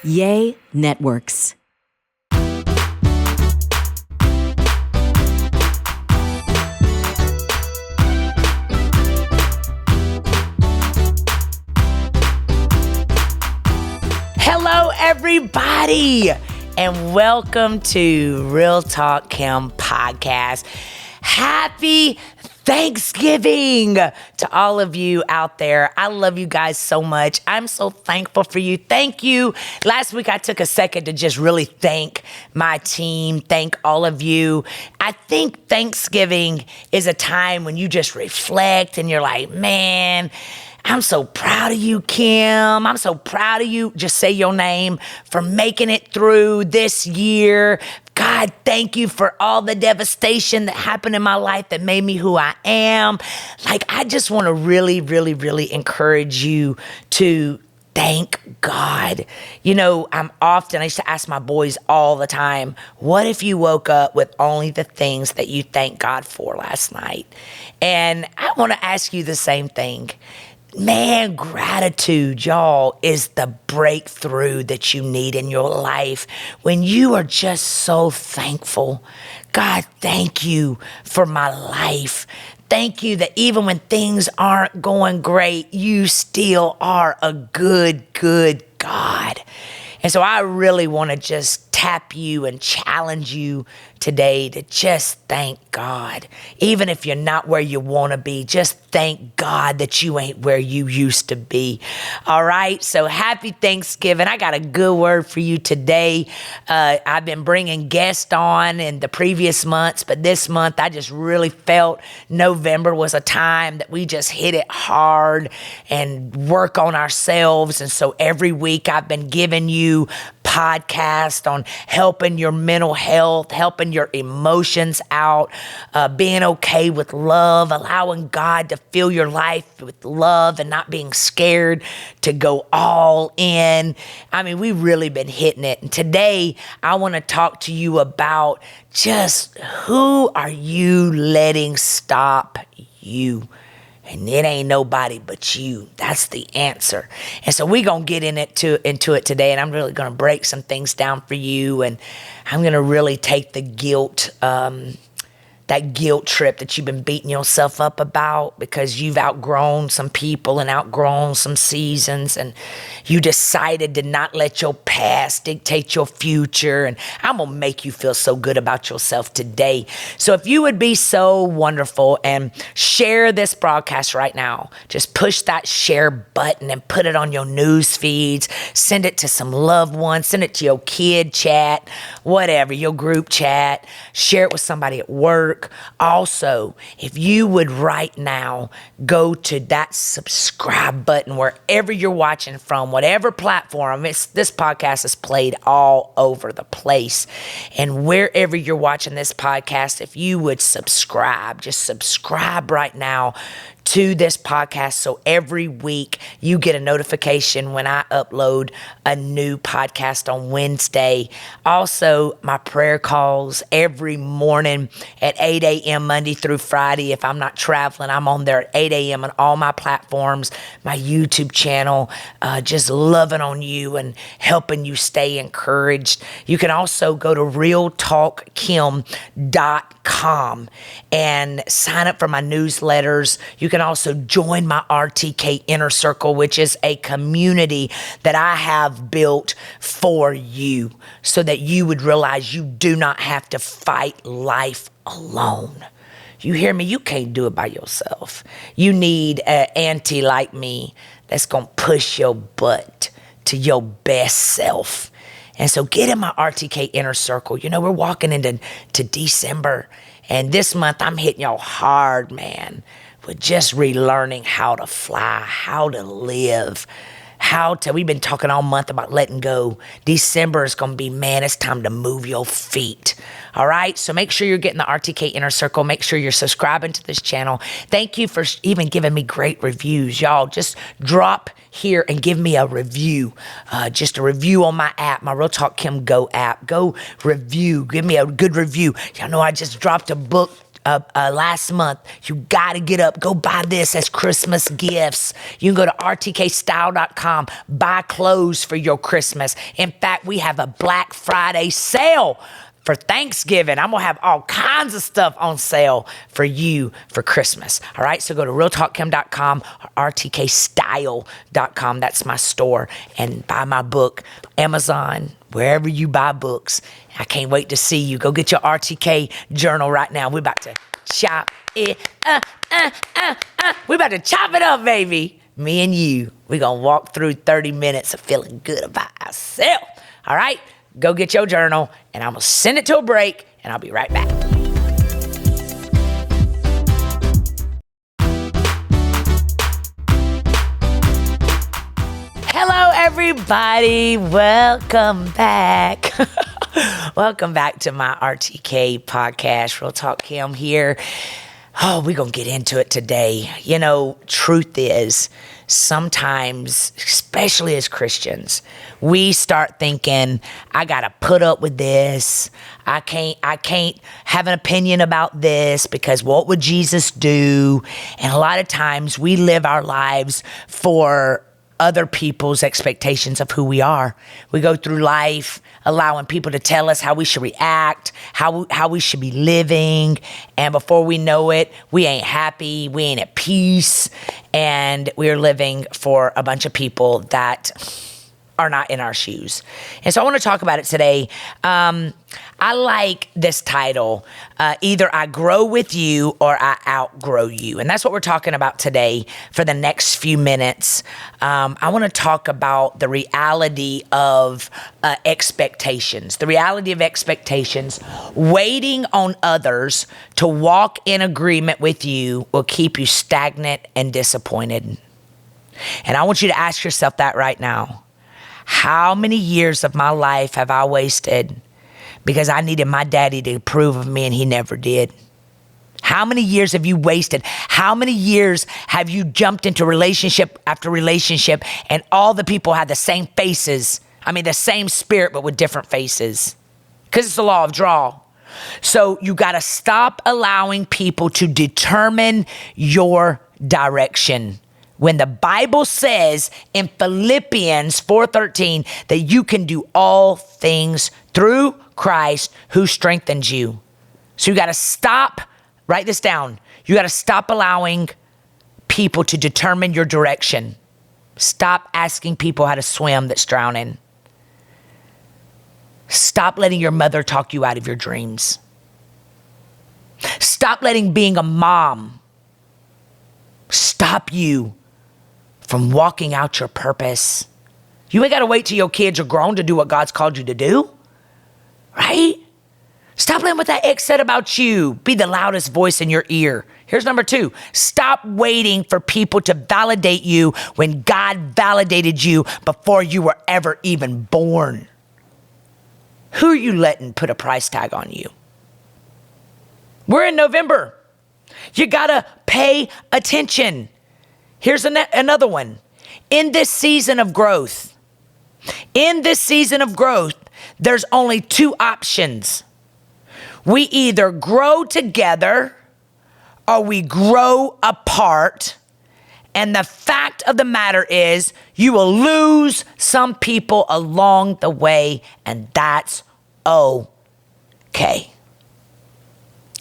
Yay Networks. Hello, everybody, and welcome to Real Talk Kim podcast. Happy Thanksgiving to all of you out there. I love you guys so much. I'm so thankful for you. Thank you. Last week, I took a second to just really thank my team, thank all of you. I think Thanksgiving is a time when you just reflect and you're like, man, I'm so proud of you, Kim. I'm so proud of you. Just say your name for making it through this year. God, thank you for all the devastation that happened in my life that made me who I am. I just want to really, really, really encourage you to thank God. You know, I used to ask my boys all the time, what if you woke up with only the things that you thanked God for last night? And I want to ask you the same thing. Man, gratitude, y'all, is the breakthrough that you need in your life when you are just so thankful. God, thank you for my life. Thank you that even when things aren't going great, you still are a good God. And so I really want to just tap you and challenge you today to just thank God. Even if you're not where you want to be, just thank God that you ain't where you used to be. All right. So happy Thanksgiving. I got a good word for you today. I've been bringing guests on in the previous months, but this month I just really felt November was a time that we just hit it hard and work on ourselves. And so every week I've been giving you podcast on helping your mental health, helping your emotions out, being okay with love, allowing God to fill your life with love and not being scared to go all in. I mean, we've really been hitting it. And today I want to talk to you about just who are you letting stop you? And it ain't nobody but you. That's the answer. And so we're going to get into it today. And I'm really going to break some things down for you. And I'm going to really take the guilt, that guilt trip that you've been beating yourself up about because you've outgrown some people and outgrown some seasons. And you decided to not let your past dictate your future. And I'm going to make you feel so good about yourself today. So if you would be so wonderful and share this broadcast right now, just push that share button and put it on your news feeds. Send it to some loved ones. Send it to your kid chat, whatever, your group chat. Share it with somebody at work. Also, if you would right now go to that subscribe button wherever you're watching from, whatever platform, this podcast is played all over the place. And wherever you're watching this podcast, if you would subscribe, just subscribe right now to this podcast so every week you get a notification when I upload a new podcast on Wednesday. Also, my prayer calls every morning at 8 a.m. Monday through Friday. If I'm not traveling, I'm on there at 8 a.m. on all my platforms, my YouTube channel, just loving on you and helping you stay encouraged. You can also go to realtalkkim.com and sign up for my newsletters. You can also join my RTK Inner Circle, which is a community that I have built for you so that you would realize you do not have to fight life alone. You hear me? You can't do it by yourself. You need an auntie like me that's going to push your butt to your best self. And so get in my RTK Inner Circle. You know, we're walking into December, and this month I'm hitting y'all hard, man, with just relearning how to fly, how to live, we've been talking all month about letting go. December is going to be, man, it's time to move your feet. All right. So make sure you're getting the RTK Inner Circle. Make sure you're subscribing to this channel. Thank you for even giving me great reviews. Y'all just drop here and give me a review. Just a review on my app, my Real Talk Kim Go app. Go review. Give me a good review. Y'all know I just dropped a book last month. You got to get up, go buy this as Christmas gifts. You can go to rtkstyle.com, buy clothes for your Christmas. In fact, we have a Black Friday sale for Thanksgiving. I'm going to have all kinds of stuff on sale for you for Christmas. All right. So go to realtalkkim.com or rtkstyle.com. That's my store, and buy my book, Amazon, wherever you buy books. I can't wait to see you. Go get your RTK journal right now. We're about to chop it. We're about to chop it up, baby. Me and you. We're going to walk through 30 minutes of feeling good about ourselves. All right. Go get your journal, and I'm going to send it to a break, and I'll be right back. Hello, everybody. Welcome back. Welcome back to my RTK podcast. Real Talk Kim here. Oh, we're going to get into it today. You know, truth is, sometimes, especially as Christians, we start thinking, I got to put up with this. I can't have an opinion about this because what would Jesus do? And a lot of times we live our lives for other people's expectations of who we are. We go through life allowing people to tell us how we should react, how we should be living. And before we know it, we ain't happy, we ain't at peace, and we're living for a bunch of people that are not in our shoes. And so I want to talk about it today. I like this title, either I grow with you or I outgrow you. And that's what we're talking about today for the next few minutes. I want to talk about the reality of expectations, the reality of expectations. Waiting on others to walk in agreement with you will keep you stagnant and disappointed. And I want you to ask yourself that right now. How many years of my life have I wasted because I needed my daddy to approve of me and he never did? How many years have you wasted? How many years have you jumped into relationship after relationship and all the people had the same faces? I mean, the same spirit, but with different faces. Because it's the law of draw. So you got to stop allowing people to determine your direction. When the Bible says in Philippians 4:13 that you can do all things through Christ who strengthens you. So you got to stop, write this down. You got to stop allowing people to determine your direction. Stop asking people how to swim that's drowning. Stop letting your mother talk you out of your dreams. Stop letting being a mom stop you from walking out your purpose. You ain't got to wait till your kids are grown to do what God's called you to do, right? Stop letting what that ex said about you be the loudest voice in your ear. Here's number 2. Stop waiting for people to validate you when God validated you before you were ever even born. Who are you letting put a price tag on you? We're in November. You got to pay attention. Here's another one. In this season of growth, there's only 2 options. We either grow together or we grow apart. And the fact of the matter is you will lose some people along the way, and that's okay.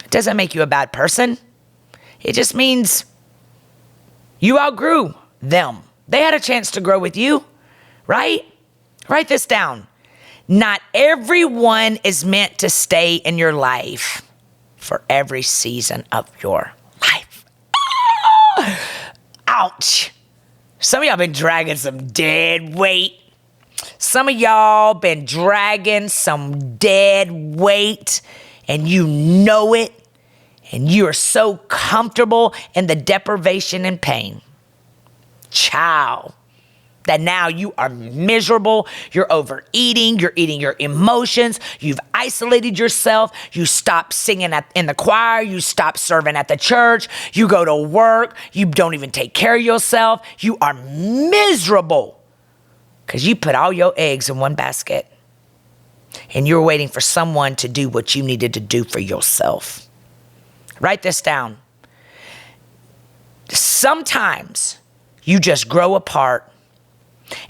It doesn't make you a bad person. It just means you outgrew them. They had a chance to grow with you, right? Write this down. Not everyone is meant to stay in your life for every season of your life. Ouch. Some of y'all been dragging some dead weight. Some of y'all been dragging some dead weight, and you know it. And you are so comfortable in the deprivation and pain. Child, that now you are miserable. You're overeating. You're eating your emotions. You've isolated yourself. You stop singing in the choir. You stop serving at the church. You go to work. You don't even take care of yourself. You are miserable because you put all your eggs in one basket and you're waiting for someone to do what you needed to do for yourself. Write this down. Sometimes you just grow apart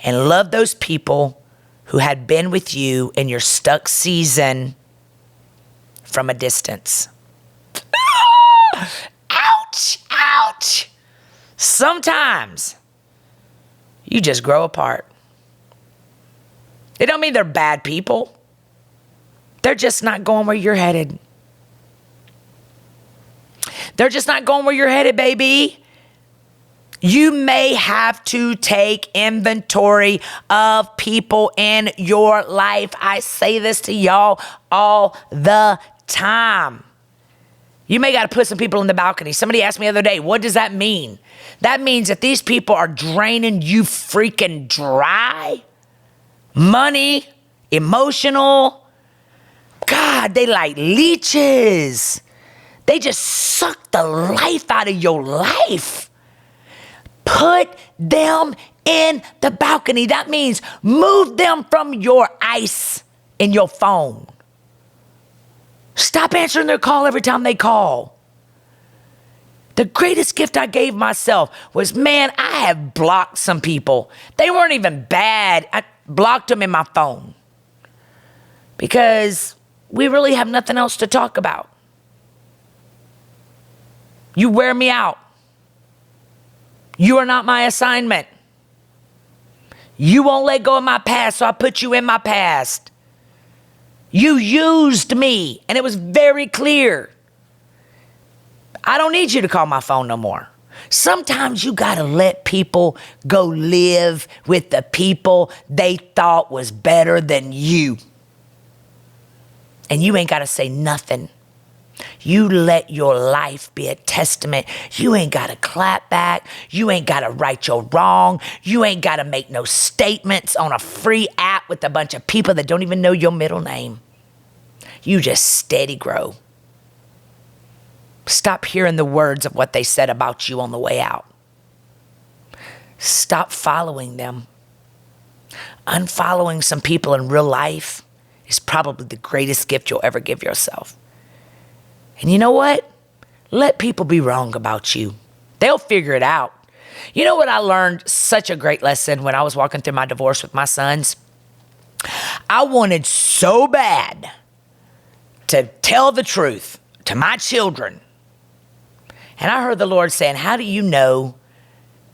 and love those people who had been with you in your stuck season from a distance. Ouch, ouch. Sometimes you just grow apart. It don't mean they're bad people. They're just not going where you're headed. They're just not going where you're headed, baby. You may have to take inventory of people in your life. I say this to y'all all the time. You may got to put some people in the balcony. Somebody asked me the other day, what does that mean? That means that these people are draining you freaking dry. Money, emotional. God, they like leeches. They just suck the life out of your life. Put them in the balcony. That means move them from your ice in your phone. Stop answering their call every time they call. The greatest gift I gave myself was, man, I have blocked some people. They weren't even bad. I blocked them in my phone because we really have nothing else to talk about. You wear me out. You are not my assignment. You won't let go of my past, so I put you in my past. You used me, and it was very clear. I don't need you to call my phone no more. Sometimes you got to let people go live with the people they thought was better than you. And you ain't got to say nothing. You let your life be a testament. You ain't got to clap back. You ain't got to right your wrong. You ain't got to make no statements on a free app with a bunch of people that don't even know your middle name. You just steady grow. Stop hearing the words of what they said about you on the way out. Stop following them. Unfollowing some people in real life is probably the greatest gift you'll ever give yourself. And you know what? Let people be wrong about you. They'll figure it out. You know what I learned? Such a great lesson when I was walking through my divorce with my sons. I wanted so bad to tell the truth to my children. And I heard the Lord saying, how do you know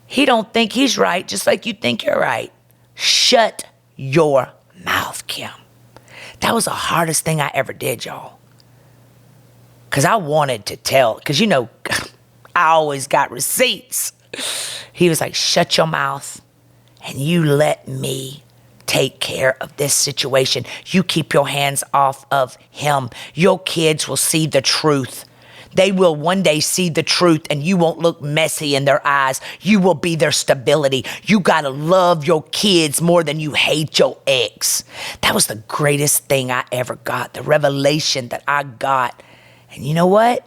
he don't think he's right just like you think you're right? Shut your mouth, Kim. That was the hardest thing I ever did, y'all. Because I wanted to tell, because you know, I always got receipts. He was like, shut your mouth and you let me take care of this situation. You keep your hands off of him. Your kids will see the truth. They will one day see the truth and you won't look messy in their eyes. You will be their stability. You got to love your kids more than you hate your ex. That was the greatest thing I ever got, the revelation that I got. And you know what?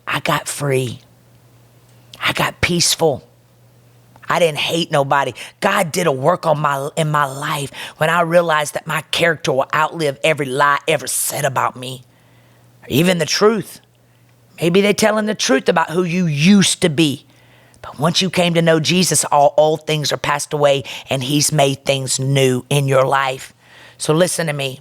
I got free. I got peaceful. I didn't hate nobody. God did a work in my life when I realized that my character will outlive every lie ever said about me, or even the truth. Maybe they're telling the truth about who you used to be. But once you came to know Jesus, all old things are passed away and he's made things new in your life. So listen to me.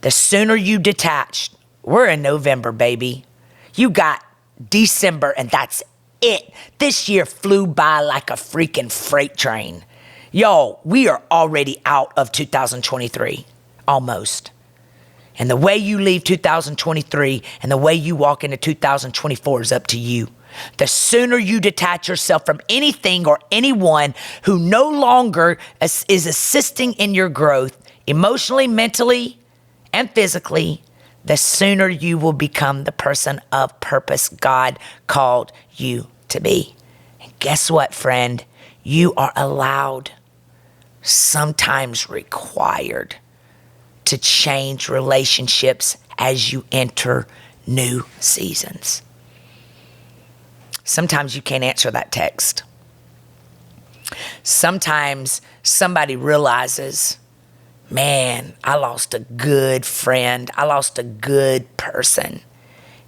The sooner you detach, we're in November, baby. You got December and that's it. This year flew by like a freaking freight train. Yo, we are already out of 2023, almost. And the way you leave 2023 and the way you walk into 2024 is up to you. The sooner you detach yourself from anything or anyone who no longer is assisting in your growth, emotionally, mentally, and physically, the sooner you will become the person of purpose God called you to be. And guess what, friend? You are allowed, sometimes required, to change relationships as you enter new seasons. Sometimes you can't answer that text. Sometimes somebody realizes, man, I lost a good friend. I lost a good person.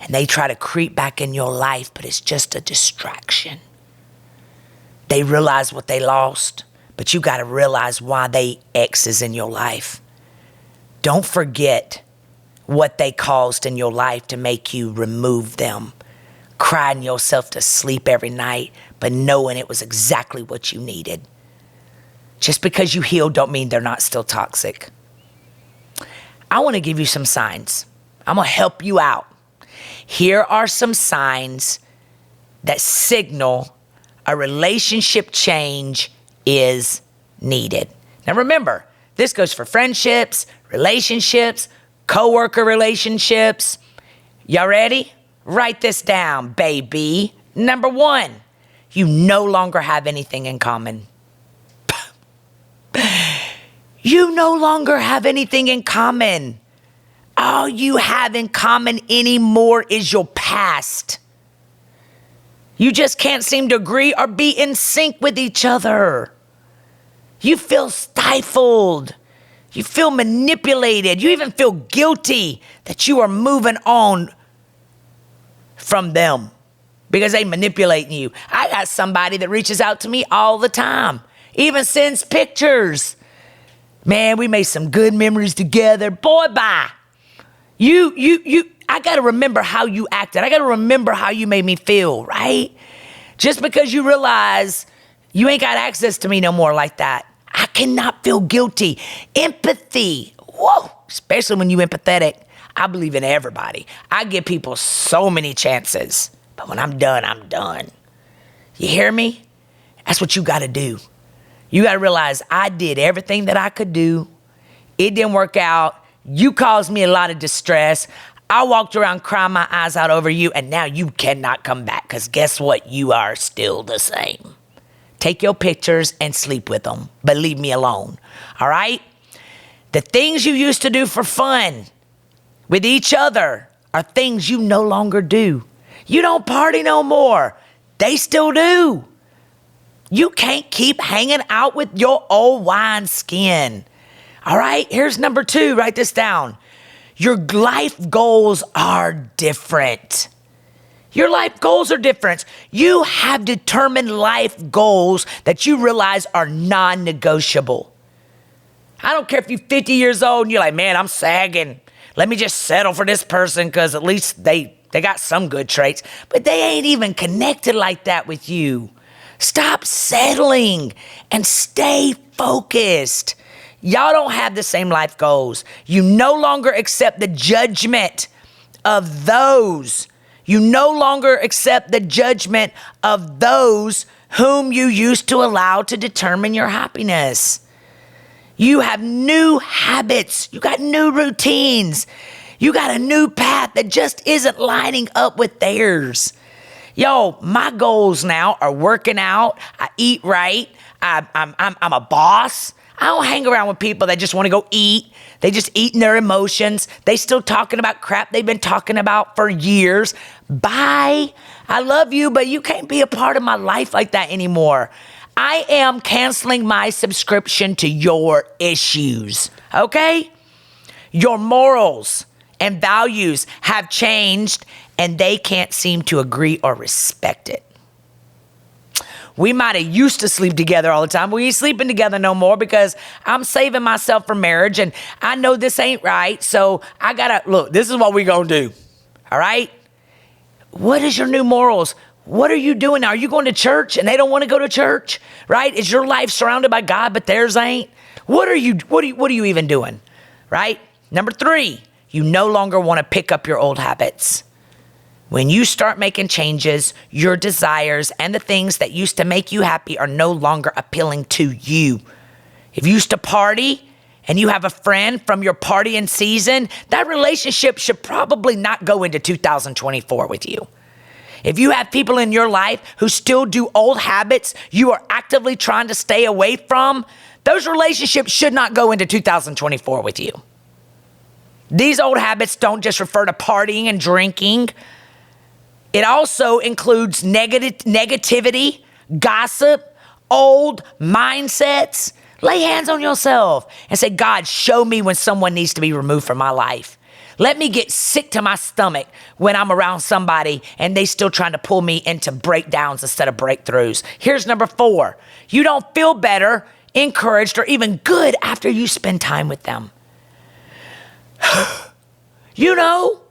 and they try to creep back in your life, but it's just a distraction. They realize what they lost, but you got to realize why they exes in your life. Don't forget what they caused in your life to make you remove them, crying yourself to sleep every night, but knowing it was exactly what you needed. Just because you heal don't mean they're not still toxic. I want to give you some signs. I'm going to help you out. Here are some signs that signal a relationship change is needed. Now remember, this goes for friendships, relationships, coworker relationships. Y'all ready? Write this down, baby. Number 1, you no longer have anything in common. You no longer have anything in common. All you have in common anymore is your past. You just can't seem to agree or be in sync with each other. You feel stifled. You feel manipulated. You even feel guilty that you are moving on from them because they manipulating you. I got somebody that reaches out to me all the time, even sends pictures. Man, we made some good memories together. Boy, bye. I got to remember how you acted. I got to remember how you made me feel, right? Just because you realize you ain't got access to me no more like that, I cannot feel guilty. Empathy, whoa, especially when you're empathetic. I believe in everybody. I give people so many chances, but when I'm done, I'm done. You hear me? That's what you got to do. You got to realize I did everything that I could do. It didn't work out. You caused me a lot of distress. I walked around crying my eyes out over you, and now you cannot come back because guess what? You are still the same. Take your pictures and sleep with them, but leave me alone, all right? The things you used to do for fun with each other are things you no longer do. You don't party no more. They still do. You can't keep hanging out with your old wine skin. All right, here's number 2. Write this down. Your life goals are different. Your life goals are different. You have determined life goals that you realize are non-negotiable. I don't care if you're 50 years old and you're like, man, I'm sagging. Let me just settle for this person because at least they got some good traits. But they ain't even connected like that with you. Stop settling and stay focused. Y'all don't have the same life goals. You no longer accept the judgment of those. You no longer accept the judgment of those whom you used to allow to determine your happiness. You have new habits. You got new routines. You got a new path that just isn't lining up with theirs. Yo, my goals now are working out. I eat right. I'm a boss. I don't hang around with people that just want to go eat. They just eating their emotions. They still talking about crap they've been talking about for years. Bye. I love you, but you can't be a part of my life like that anymore. I am canceling my subscription to your issues, okay? Your morals and values have changed, and they can't seem to agree or respect it. We might have used to sleep together all the time. We ain't sleeping together no more because I'm saving myself for marriage, and I know this ain't right, so I gotta, look, this is what we gonna do, all right? What is your new morals? What are you doing now? Are you going to church and they don't want to go to church, right? Is your life surrounded by God, but theirs ain't? What are you even doing, right? Number 3, you no longer want to pick up your old habits. When you start making changes, your desires and the things that used to make you happy are no longer appealing to you. If you used to party and you have a friend from your partying season, that relationship should probably not go into 2024 with you. If you have people in your life who still do old habits you are actively trying to stay away from, those relationships should not go into 2024 with you. These old habits don't just refer to partying and drinking. It also includes negativity, gossip, old mindsets. Lay hands on yourself and say, God, show me when someone needs to be removed from my life. Let me get sick to my stomach when I'm around somebody and they still trying to pull me into breakdowns instead of breakthroughs. Here's number 4. You don't feel better, encouraged, or even good after you spend time with them. You know,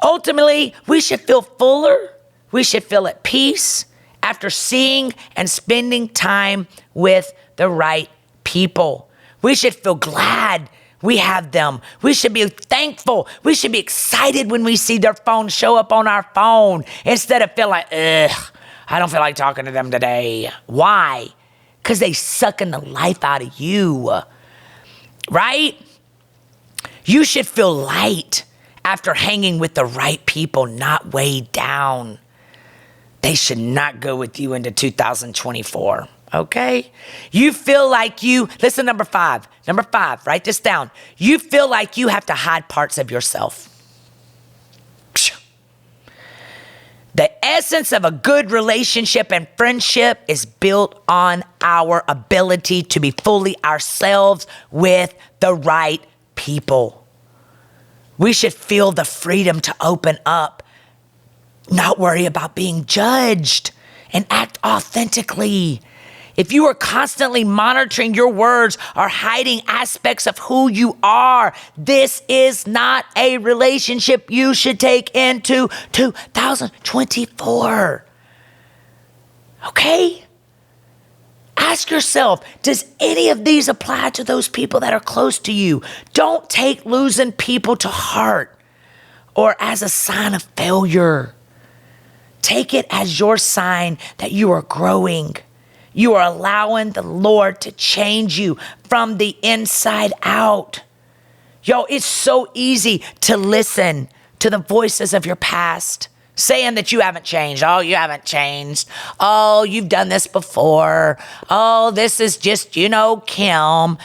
ultimately, we should feel fuller. We should feel at peace after seeing and spending time with the right people. We should feel glad we have them. We should be thankful. We should be excited when we see their phone show up on our phone instead of feel like, I don't feel like talking to them today. Why? Because they sucking the life out of you, right? You should feel light after hanging with the right people, not weighed down. They should not go with you into 2024, okay? You feel like listen, number 5, write this down. You feel like you have to hide parts of yourself. The essence of a good relationship and friendship is built on our ability to be fully ourselves with the right people. We should feel the freedom to open up, not worry about being judged, and act authentically. If you are constantly monitoring your words or hiding aspects of who you are, this is not a relationship you should take into 2024. Okay? Ask yourself, does any of these apply to those people that are close to you? Don't take losing people to heart or as a sign of failure. Take it as your sign that you are growing. You are allowing the Lord to change you from the inside out. Yo, it's so easy to listen to the voices of your past, saying that you haven't changed. Oh, you haven't changed. Oh, you've done this before. Oh, this is just, Kim.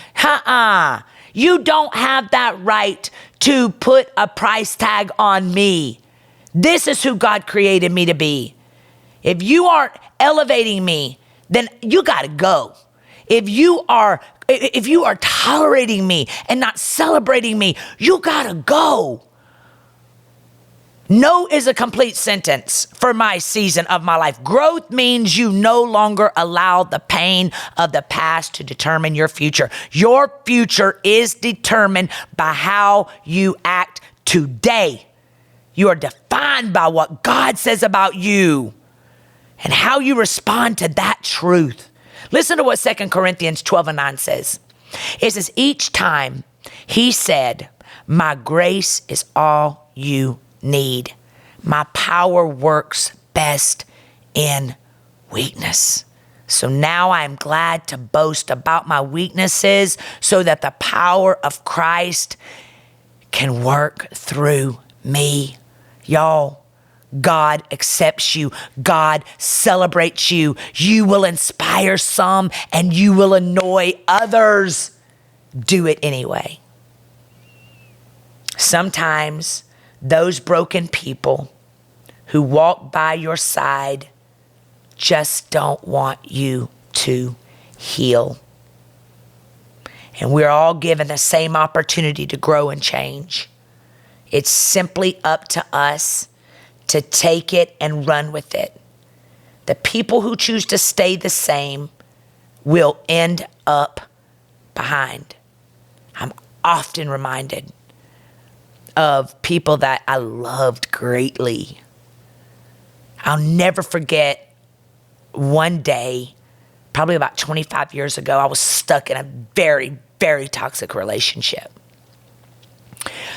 You don't have that right to put a price tag on me. This is who God created me to be. If you aren't elevating me, then you got to go. If you are tolerating me and not celebrating me, you got to go. No is a complete sentence for my season of my life. Growth means you no longer allow the pain of the past to determine your future. Your future is determined by how you act today. You are defined by what God says about you and how you respond to that truth. Listen to what 2 Corinthians 12:9 says. It says, each time he said, my grace is all you need. My power works best in weakness. So now I am glad to boast about my weaknesses so that the power of Christ can work through me. Y'all, God accepts you. God celebrates you. You will inspire some and you will annoy others. Do it anyway. Sometimes those broken people who walk by your side just don't want you to heal. And we're all given the same opportunity to grow and change. It's simply up to us to take it and run with it. The people who choose to stay the same will end up behind. I'm often reminded of people that I loved greatly. I'll never forget one day, probably about 25 years ago, I was stuck in a very, very toxic relationship.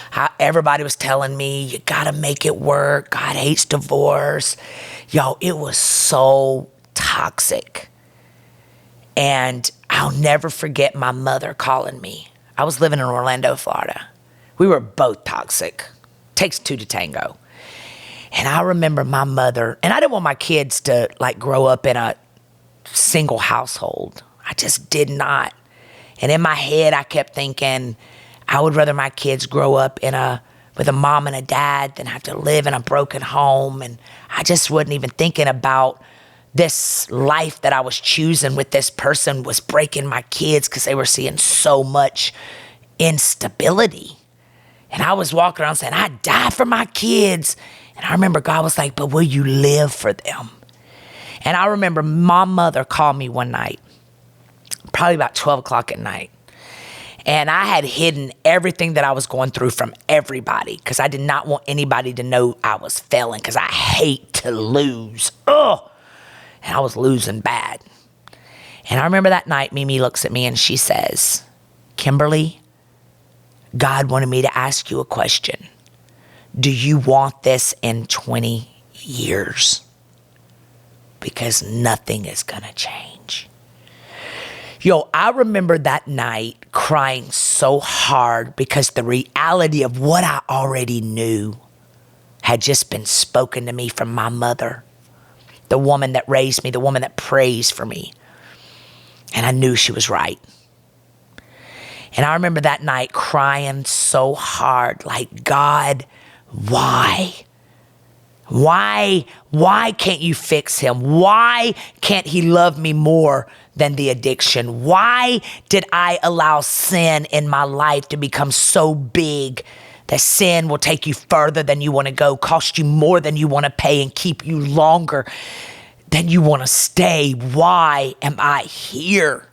How everybody was telling me, you gotta make it work. God hates divorce. Yo, it was so toxic. And I'll never forget my mother calling me. I was living in Orlando, Florida. We were both toxic. Takes two to tango. And I remember my mother, and I didn't want my kids to grow up in a single household. I just did not. And in my head, I kept thinking, I would rather my kids grow up with a mom and a dad than have to live in a broken home. And I just wasn't even thinking about this life that I was choosing with this person was breaking my kids because they were seeing so much instability. And I was walking around saying, I die for my kids. And I remember God was like, but will you live for them? And I remember my mother called me one night, probably about 12 o'clock at night. And I had hidden everything that I was going through from everybody because I did not want anybody to know I was failing because I hate to lose. And I was losing bad. And I remember that night, Mimi looks at me and she says, Kimberly, God wanted me to ask you a question. Do you want this in 20 years? Because nothing is going to change. Yo, I remember that night crying so hard because the reality of what I already knew had just been spoken to me from my mother, the woman that raised me, the woman that prays for me. And I knew she was right. And I remember that night crying so hard, like, God, why? Why can't you fix him? Why can't he love me more than the addiction? Why did I allow sin in my life to become so big that sin will take you further than you want to go, cost you more than you want to pay, and keep you longer than you want to stay? Why am I here?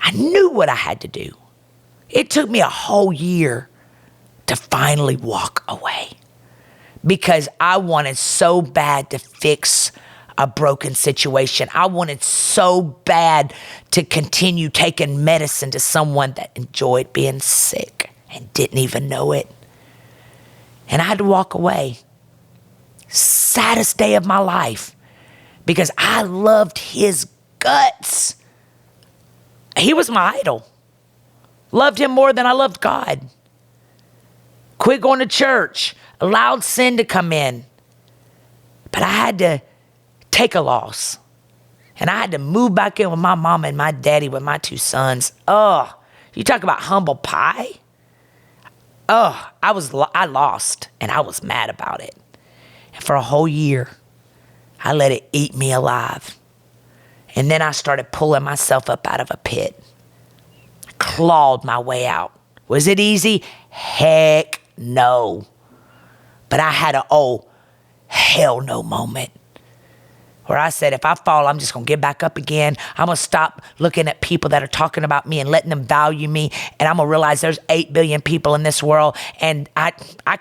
I knew what I had to do. It took me a whole year to finally walk away because I wanted so bad to fix a broken situation. I wanted so bad to continue taking medicine to someone that enjoyed being sick and didn't even know it. And I had to walk away. Saddest day of my life because I loved his guts. He was my idol. Loved him more than I loved God. Quit going to church. Allowed sin to come in. But I had to take a loss. And I had to move back in with my mama and my daddy with my two sons. You talk about humble pie? I lost and I was mad about it. And for a whole year, I let it eat me alive. And then I started pulling myself up out of a pit. I clawed my way out. Was it easy? Heck no. But I had a hell no moment where I said, if I fall, I'm just going to get back up again. I'm going to stop looking at people that are talking about me and letting them value me. And I'm going to realize there's 8 billion people in this world. And I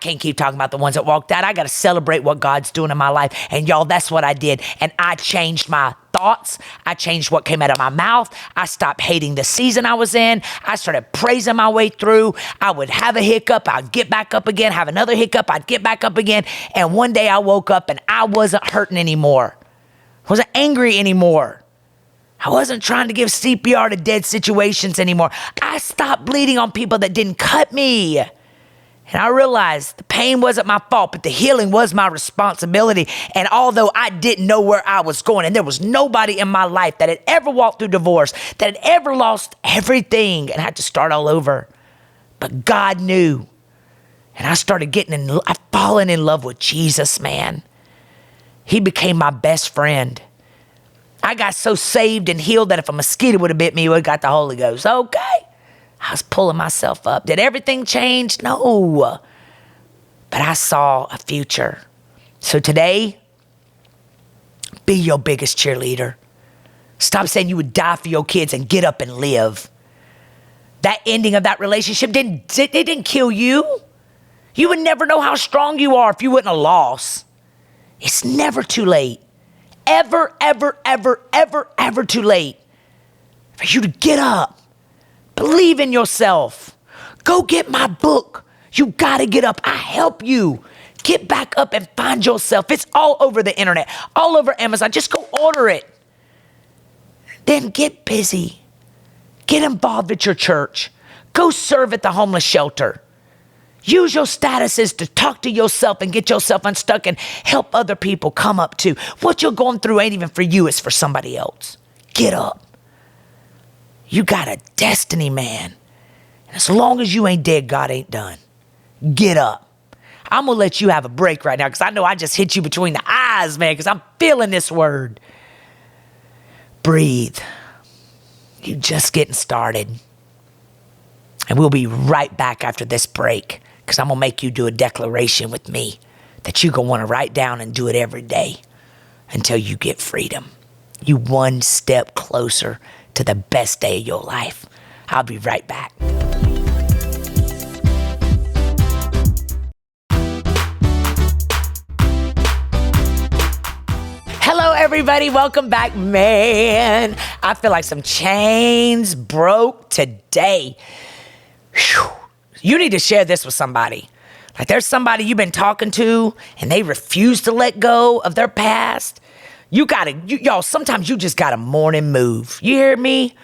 can't keep talking about the ones that walked out. I got to celebrate what God's doing in my life. And y'all, that's what I did. And I changed my thoughts. I changed what came out of my mouth. I stopped hating the season I was in. I started praising my way through. I would have a hiccup. I'd get back up again, have another hiccup. I'd get back up again. And one day I woke up and I wasn't hurting anymore. I wasn't angry anymore. I wasn't trying to give CPR to dead situations anymore. I stopped bleeding on people that didn't cut me. And I realized the pain wasn't my fault, but the healing was my responsibility. And although I didn't know where I was going, and there was nobody in my life that had ever walked through divorce, that had ever lost everything and had to start all over, but God knew. And I started I've fallen in love with Jesus, man. He became my best friend. I got so saved and healed that if a mosquito would have bit me, I would have got the Holy Ghost. Okay. I was pulling myself up. Did everything change? No. But I saw a future. So today, be your biggest cheerleader. Stop saying you would die for your kids and get up and live. That ending of that relationship didn't kill you. You would never know how strong you are if you wouldn't have lost. It's never too late. Ever, ever, ever, ever, ever too late for you to get up. Believe in yourself. Go get my book. You got to get up. I help you. Get back up and find yourself. It's all over the internet, all over Amazon. Just go order it. Then get busy. Get involved at your church. Go serve at the homeless shelter. Use your statuses to talk to yourself and get yourself unstuck and help other people come up too. What you're going through ain't even for you, it's for somebody else. Get up. You got a destiny, man. And as long as you ain't dead, God ain't done. Get up. I'm going to let you have a break right now because I know I just hit you between the eyes, man, because I'm feeling this word. Breathe. You just getting started. And we'll be right back after this break. because I'm going to make you do a declaration with me that you're going to want to write down and do it every day until you get freedom. You one step closer to the best day of your life. I'll be right back. Hello, everybody. Welcome back. Man, I feel like some chains broke today. Whew. You need to share this with somebody. Like there's somebody you've been talking to and they refuse to let go of their past. Y'all, sometimes you just gotta morning move. You hear me?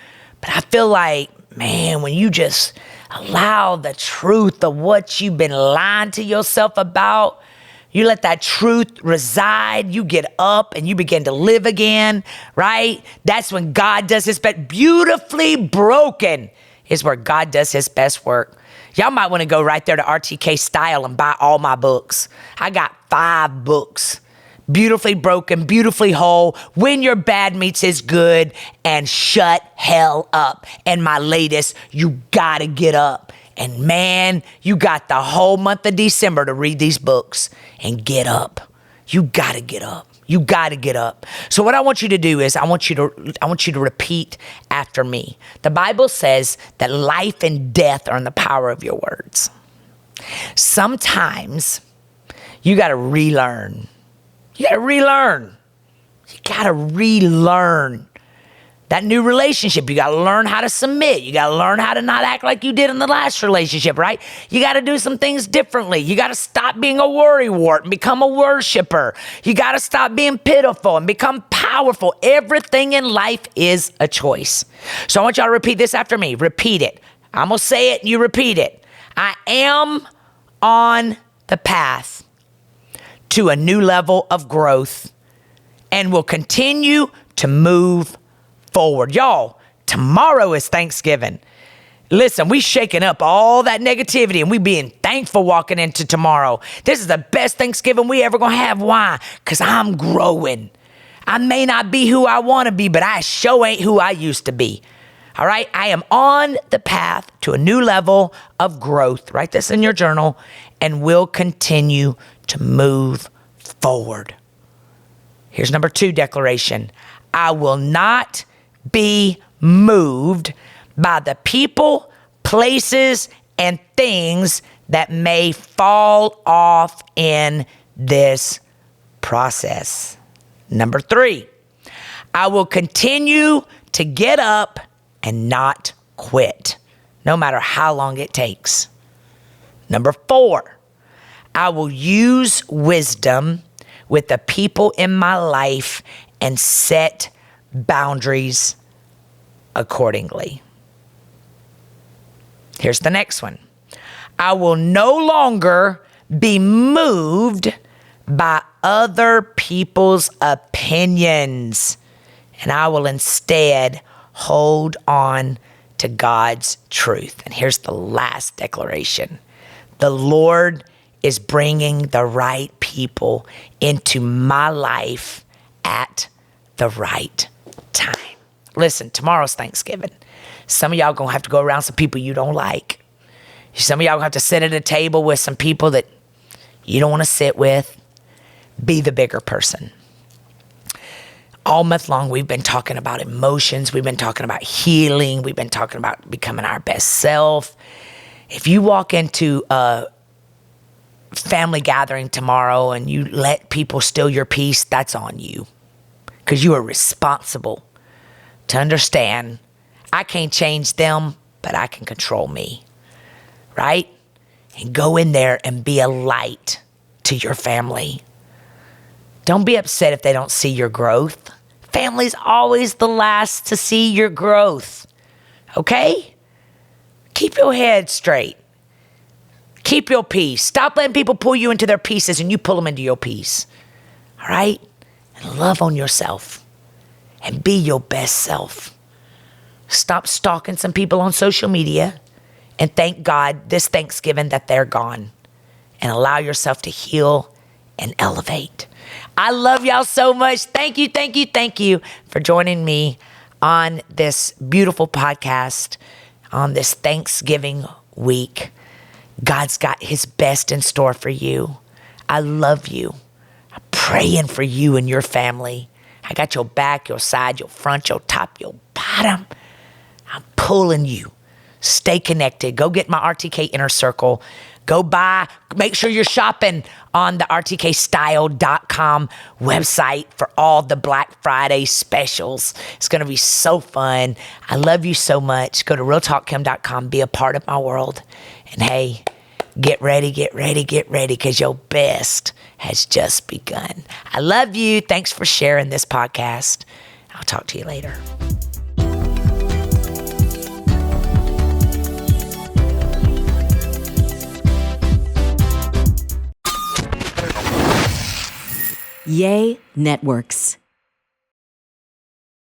But I feel like, man, when you just allow the truth of what you've been lying to yourself about, you let that truth reside, you get up and you begin to live again, right? That's when God does his best. Beautifully broken is where God does his best work. Y'all might want to go right there to RTK Style and buy all my books. I got 5 books. Beautifully Broken, Beautifully Whole, When Your Bad Meets Is Good, and Shut Hell Up. And my latest, You Gotta Get Up. And man, you got the whole month of December to read these books and get up. You gotta get up. You gotta get up. So what I want you to do is I want you to repeat after me. The Bible says that life and death are in the power of your words. Sometimes you gotta relearn. You gotta relearn. You gotta relearn that new relationship. You gotta learn how to submit. You gotta learn how to not act like you did in the last relationship, right? You gotta do some things differently. You gotta stop being a worrywart and become a worshiper. You gotta stop being pitiful and become powerful. Everything in life is a choice. So I want y'all to repeat this after me. Repeat it. I'm gonna say it and you repeat it. I am on the path to a new level of growth and will continue to move forward. Y'all, tomorrow is Thanksgiving. Listen, we shaking up all that negativity and we being thankful walking into tomorrow. This is the best Thanksgiving we ever gonna have. Why? Because I'm growing. I may not be who I want to be, but I sure ain't who I used to be. All right? I am on the path to a new level of growth. Write this in your journal and will continue to move forward. Here's number 2 declaration. I will not be moved by the people, places, and things that may fall off in this process. Number 3, I will continue to get up and not quit, no matter how long it takes. Number 4, I will use wisdom with the people in my life and set boundaries accordingly. Here's the next one. I will no longer be moved by other people's opinions, and I will instead hold on to God's truth. And here's the last declaration. The Lord is bringing the right people into my life at the right time. Listen, tomorrow's Thanksgiving. Some of y'all gonna have to go around some people you don't like. Some of y'all gonna have to sit at a table with some people that you don't want to sit with. Be the bigger person. All month long, we've been talking about emotions. We've been talking about healing. We've been talking about becoming our best self. If you walk into a family gathering tomorrow and you let people steal your peace, that's on you. Because you are responsible to understand I can't change them, but I can control me, right? And go in there and be a light to your family. Don't be upset if they don't see your growth. Family's always the last to see your growth, okay? Keep your head straight. Keep your peace. Stop letting people pull you into their pieces and you pull them into your peace, all right? And love on yourself and be your best self. Stop stalking some people on social media and thank God this Thanksgiving that they're gone, and allow yourself to heal and elevate. I love y'all so much. Thank you for joining me on this beautiful podcast on this Thanksgiving week. God's got his best in store for you. I love you. I'm praying for you and your family. I got your back, your side, your front, your top, your bottom. I'm pulling you. Stay connected. Go get my RTK Inner Circle. Go buy. Make sure you're shopping on the rtkstyle.com website for all the Black Friday specials. It's going to be so fun. I love you so much. Go to realtalkkim.com. Be a part of my world. And hey, get ready, because your best has just begun. I love you. Thanks for sharing this podcast. I'll talk to you later. Yay Networks.